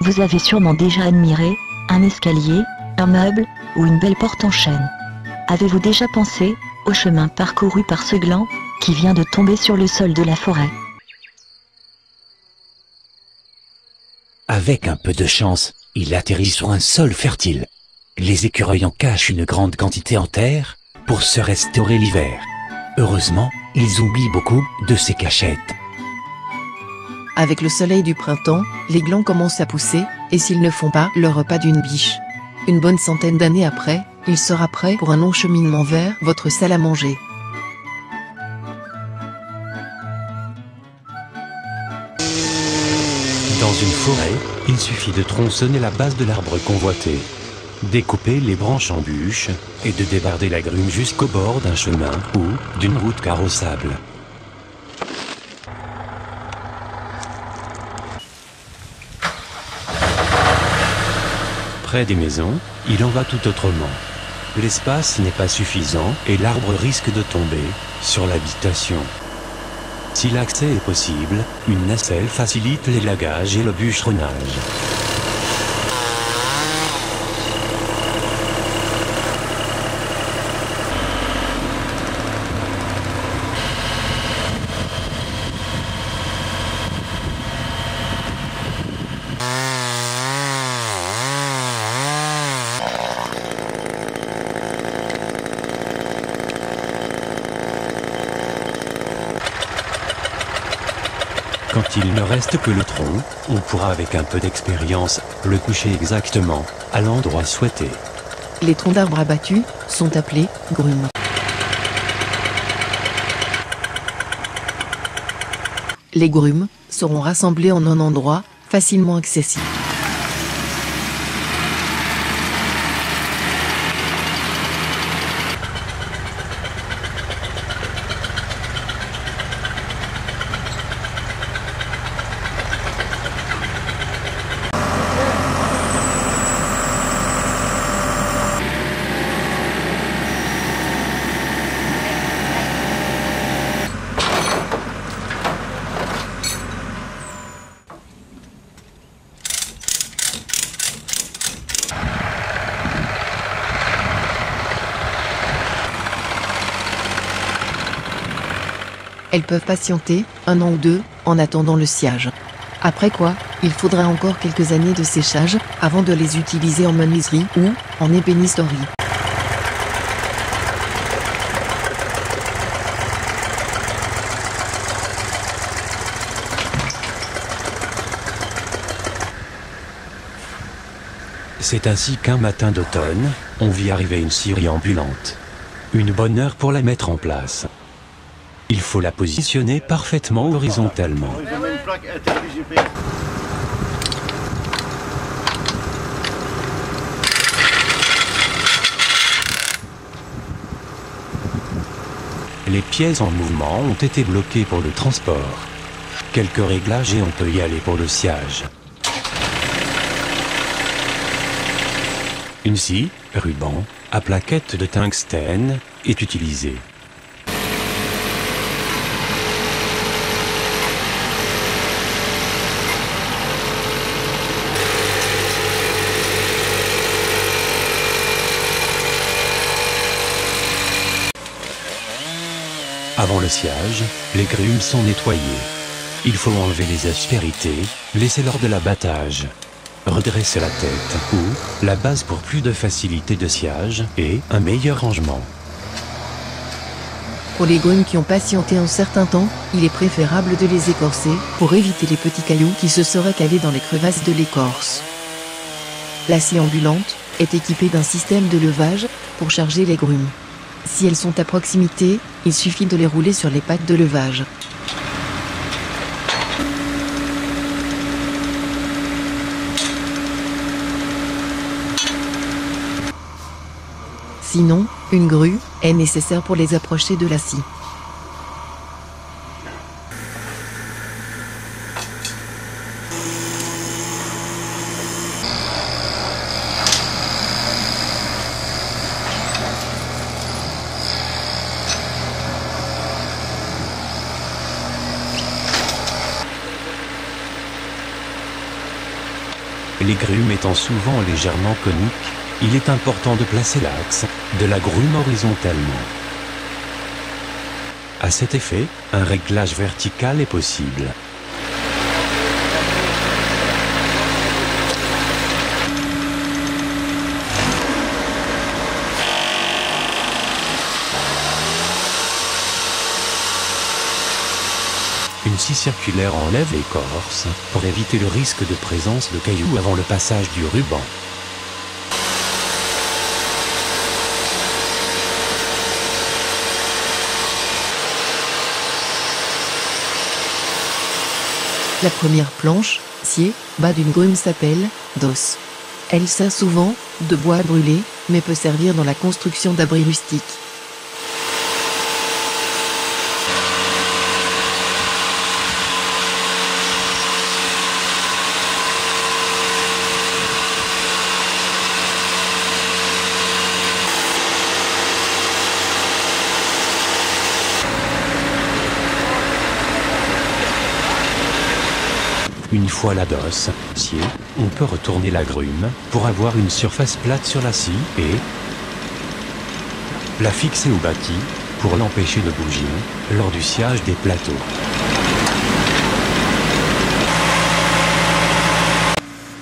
Vous avez sûrement déjà admiré un escalier, un meuble ou une belle porte en chêne. Avez-vous déjà pensé au chemin parcouru par ce gland qui vient de tomber sur le sol de la forêt? Avec un peu de chance, il atterrit sur un sol fertile. Les écureuils en cachent une grande quantité en terre pour se restaurer l'hiver. Heureusement, ils oublient beaucoup de ces cachettes. Avec le soleil du printemps, les glands commencent à pousser, et s'ils ne font pas le repas d'une biche, une bonne centaine d'années après, il sera prêt pour un long cheminement vers votre salle à manger. Dans une forêt, il suffit de tronçonner la base de l'arbre convoité, découper les branches en bûches et de débarder la grume jusqu'au bord d'un chemin ou d'une route carrossable. Près des maisons, il en va tout autrement. L'espace n'est pas suffisant et l'arbre risque de tomber sur l'habitation. Si l'accès est possible, une nacelle facilite l'élagage et le bûcheronnage. Quand il ne reste que le tronc, on pourra avec un peu d'expérience le coucher exactement à l'endroit souhaité. Les troncs d'arbres abattus sont appelés grumes. Les grumes seront rassemblées en un endroit facilement accessible. Elles peuvent patienter 1 an ou 2 en attendant le sciage. Après quoi, il faudra encore quelques années de séchage avant de les utiliser en menuiserie ou en ébénisterie. C'est ainsi qu'un matin d'automne, on vit arriver une scierie ambulante. Une bonne heure pour la mettre en place. Il faut la positionner parfaitement horizontalement. Les pièces en mouvement ont été bloquées pour le transport. Quelques réglages et on peut y aller pour le sciage. Une scie, ruban, à plaquettes de tungstène est utilisée. Avant le sciage, les grumes sont nettoyées. Il faut enlever les aspérités, laisser lors de l'abattage. Redresser la tête ou la base pour plus de facilité de sciage et un meilleur rangement. Pour les grumes qui ont patienté un certain temps, il est préférable de les écorcer pour éviter les petits cailloux qui se seraient calés dans les crevasses de l'écorce. La scie ambulante est équipée d'un système de levage pour charger les grumes. Si elles sont à proximité, il suffit de les rouler sur les pattes de levage. Sinon, une grue est nécessaire pour les approcher de la scie. Les grumes étant souvent légèrement coniques, il est important de placer l'axe de la grume horizontalement. À cet effet, un réglage vertical est possible. Une scie circulaire enlève l'écorce pour éviter le risque de présence de cailloux avant le passage du ruban. La première planche, sciée, bas d'une grume s'appelle d'os. Elle sert souvent de bois brûlé, mais peut servir dans la construction d'abris rustiques. Une fois la dosse sciée, on peut retourner la grume pour avoir une surface plate sur la scie et la fixer au bâti pour l'empêcher de bouger lors du sciage des plateaux.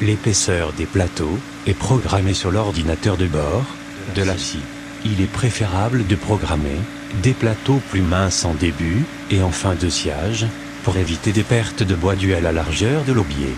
L'épaisseur des plateaux est programmée sur l'ordinateur de bord de la scie. Il est préférable de programmer des plateaux plus minces en début et en fin de sciage pour éviter des pertes de bois dues à la largeur de l'aubier.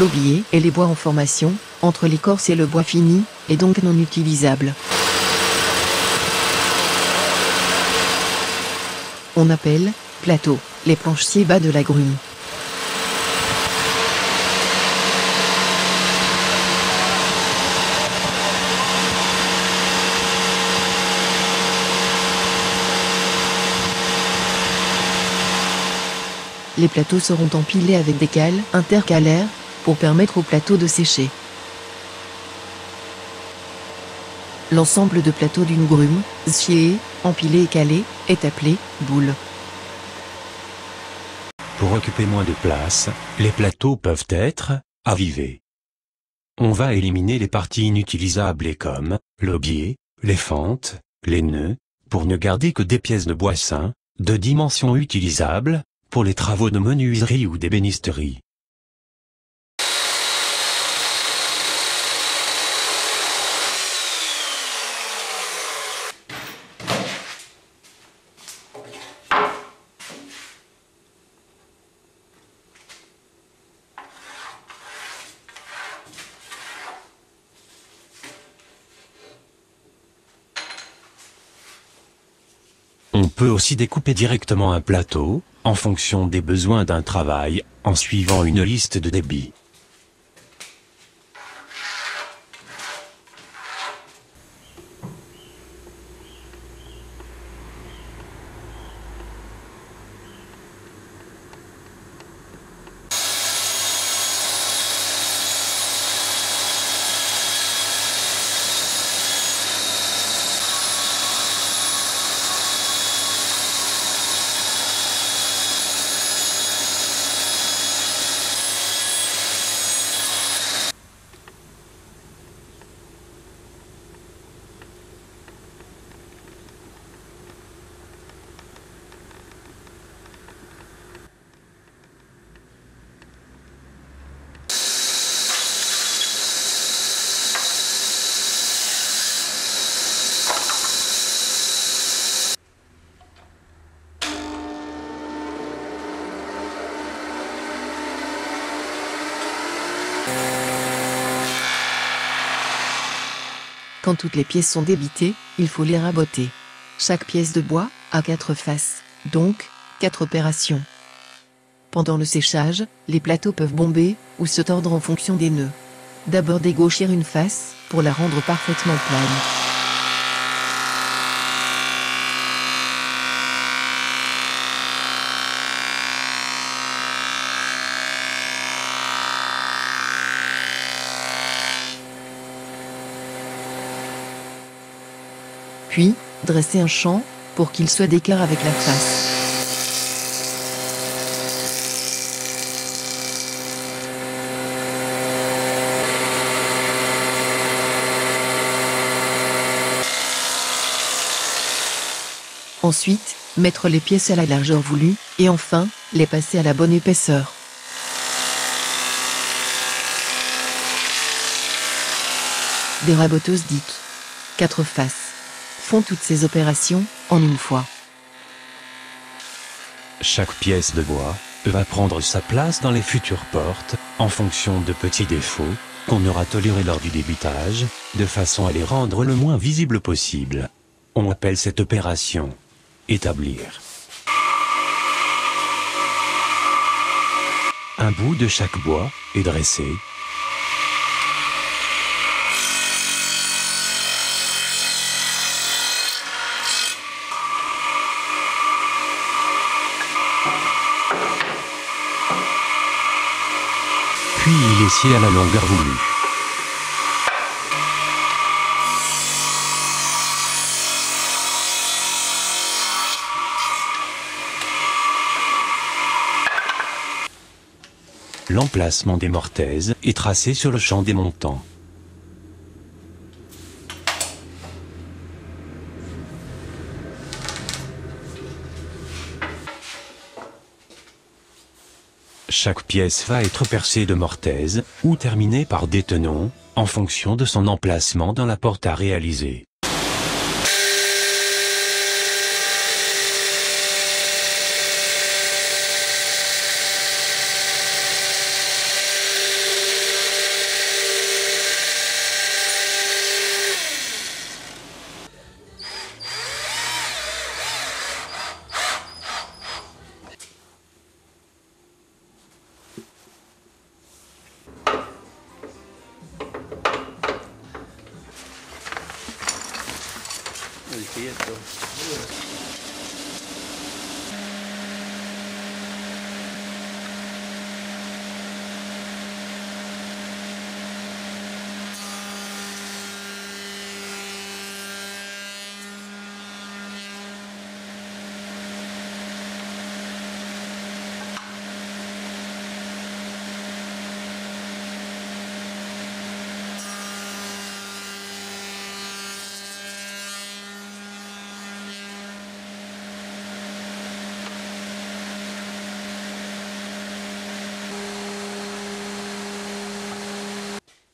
L'aubier et les bois en formation, entre l'écorce et le bois fini, est donc non utilisable. On appelle plateau les planches sciées bas de la grume. Les plateaux seront empilés avec des cales intercalaires pour permettre au plateau de sécher. L'ensemble de plateaux d'une grume, sciée, empilée et calée, est appelé boule. Pour occuper moins de place, les plateaux peuvent être avivés. On va éliminer les parties inutilisables et comme l'aubier, les fentes, les nœuds, pour ne garder que des pièces de bois sain, de dimensions utilisables, pour les travaux de menuiserie ou d'ébénisterie. On peut aussi découper directement un plateau, en fonction des besoins d'un travail, en suivant une liste de débit. Quand toutes les pièces sont débitées, il faut les raboter. Chaque pièce de bois a 4 faces, donc 4 opérations. Pendant le séchage, les plateaux peuvent bomber ou se tordre en fonction des nœuds. D'abord dégaucher une face pour la rendre parfaitement plane. Puis, dresser un champ pour qu'il soit d'écart avec la face. Ensuite, mettre les pièces à la largeur voulue, et enfin, les passer à la bonne épaisseur. Des raboteuses dites 4 faces font toutes ces opérations en une fois. Chaque pièce de bois va prendre sa place dans les futures portes, en fonction de petits défauts qu'on aura tolérés lors du débitage, de façon à les rendre le moins visibles possible. On appelle cette opération établir. Un bout de chaque bois est dressé. Puis il est scié à la longueur voulue. L'emplacement des mortaises est tracé sur le champ des montants. Chaque pièce va être percée de mortaise, ou terminée par des tenons, en fonction de son emplacement dans la porte à réaliser.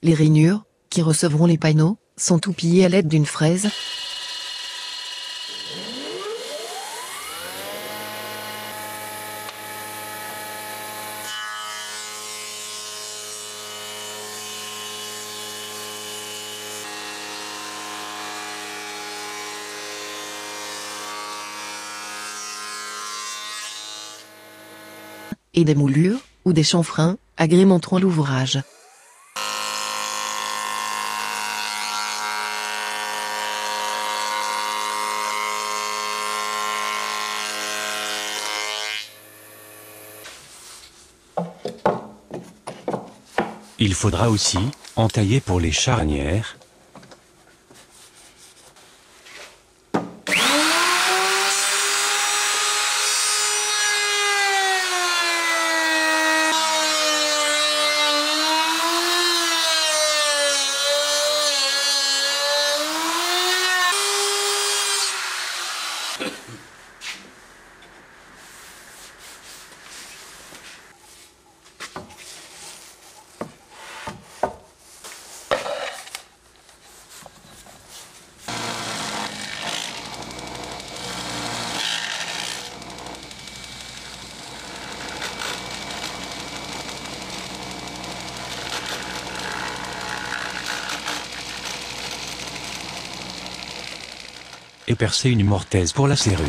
Les rainures, qui recevront les panneaux, sont tout pillées à l'aide d'une fraise. Et des moulures, ou des chanfreins, agrémenteront l'ouvrage. Il faudra aussi entailler pour les charnières. et percez une mortaise pour la serrure.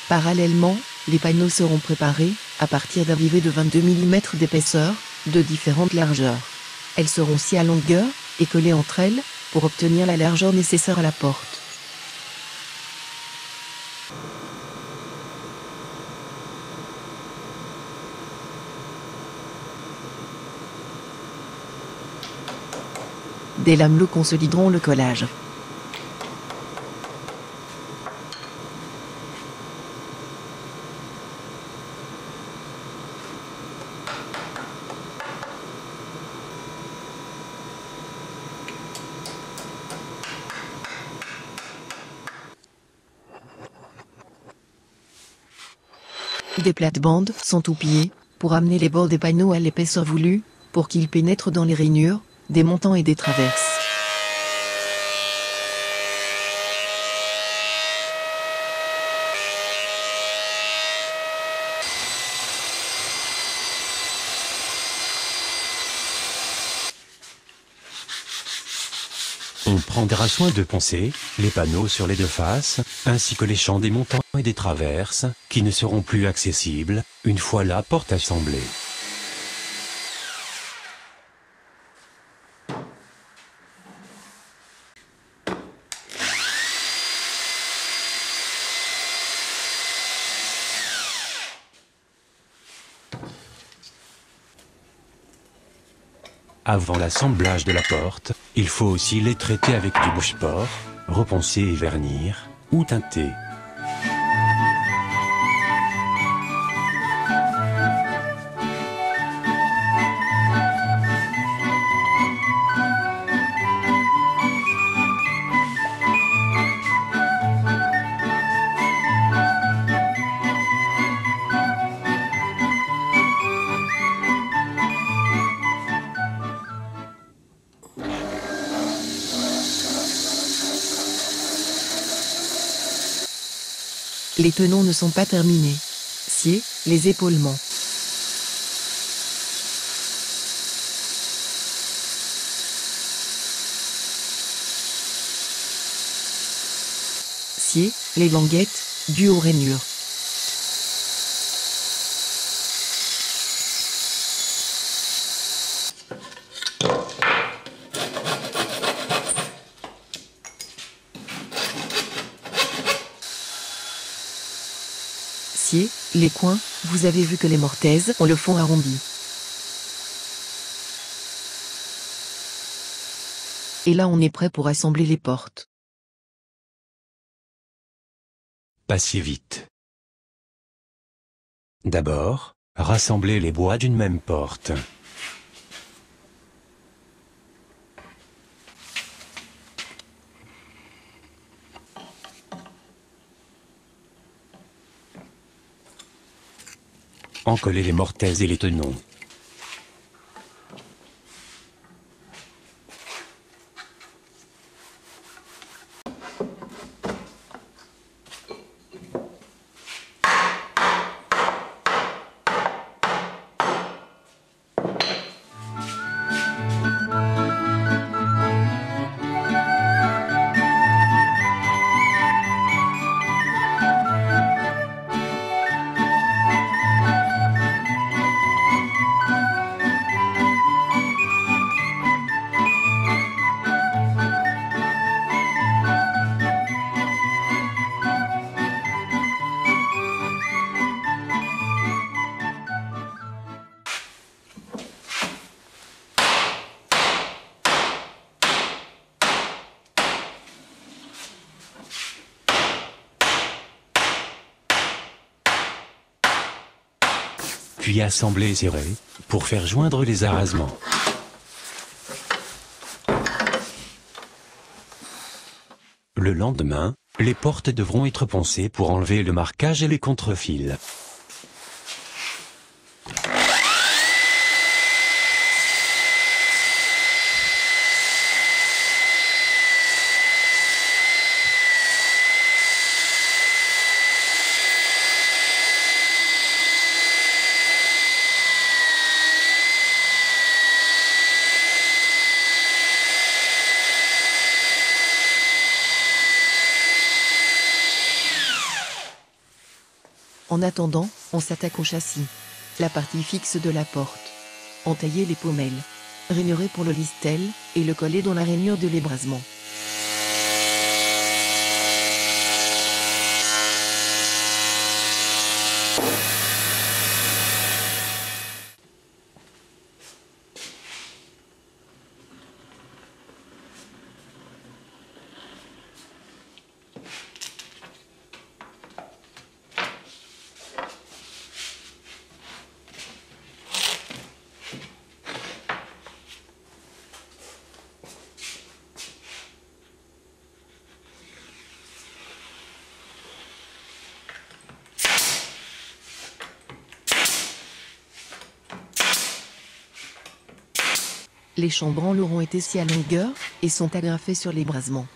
Parallèlement, les panneaux seront préparés, à partir d'un duvet de 22 mm d'épaisseur, de différentes largeurs. Elles seront sciées à longueur, et collées entre elles, pour obtenir la largeur nécessaire à la porte. Des lamelleaux consolideront le collage. Des plates-bandes sont outillées, pour amener les bords des panneaux à l'épaisseur voulue, pour qu'ils pénètrent dans les rainures, des montants et des traverses. On prendra soin de poncer les panneaux sur les deux faces, ainsi que les champs des montants et des traverses, qui ne seront plus accessibles, une fois la porte assemblée. Avant l'assemblage de la porte, il faut aussi les traiter avec du bouche-port, reponcer et vernir, ou teinter. Les tenons ne sont pas terminés. Sciez les épaulements. Sciez les languettes dues aux rainures. Sciez les coins, vous avez vu que les mortaises ont le fond arrondi. Et là on est prêt pour assembler les portes. Pas si vite. D'abord, rassemblez les bois d'une même porte. Encollez les mortaises et les tenons. puis assembler et serrer, pour faire joindre les arasements. Le lendemain, les portes devront être poncées pour enlever le marquage et les contrefils. En attendant, on s'attaque au châssis. La partie fixe de la porte. Entailler les pommelles. Rainurer pour le listel, et le coller dans la rainure de l'ébrasement. Les chambranles auront été sciés à longueur, et sont agrafés sur l'ébrasement.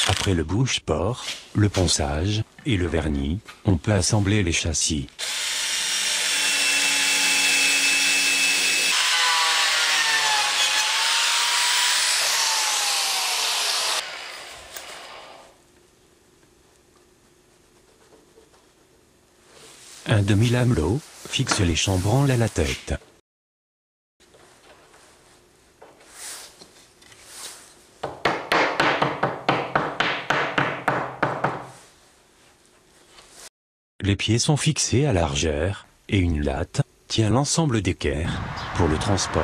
Après le bouche-port, le ponçage et le vernis, on peut assembler les châssis. Un demi-lamelot fixe les chambranles à la tête. Les pieds sont fixés à largeur, et une latte tient l'ensemble d'équerre pour le transport.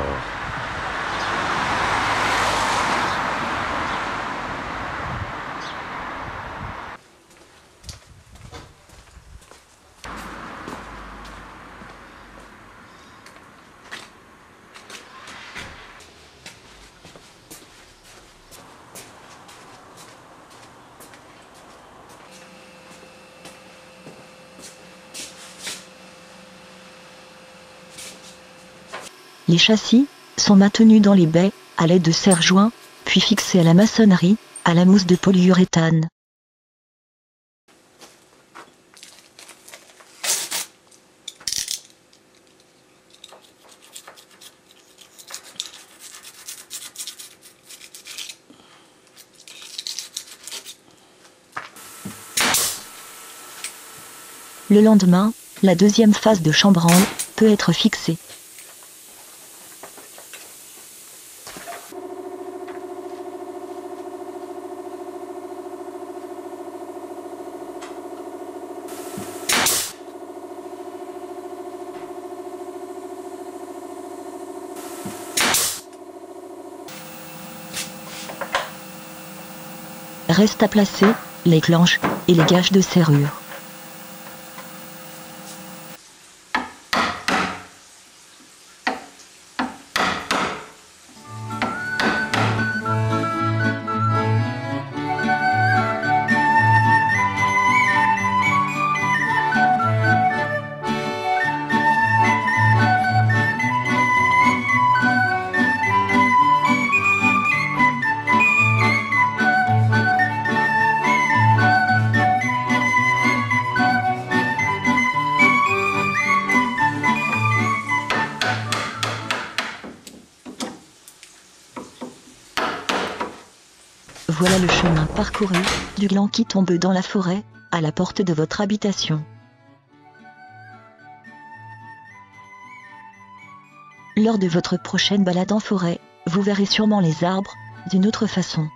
Les châssis sont maintenus dans les baies, à l'aide de serre-joints, puis fixés à la maçonnerie, à la mousse de polyuréthane. Le lendemain, la deuxième phase de chambranle peut être fixée. Reste à placer les clenches et les gages de serrure. Voilà le chemin parcouru, du gland qui tombe dans la forêt, à la porte de votre habitation. Lors de votre prochaine balade en forêt, vous verrez sûrement les arbres d'une autre façon.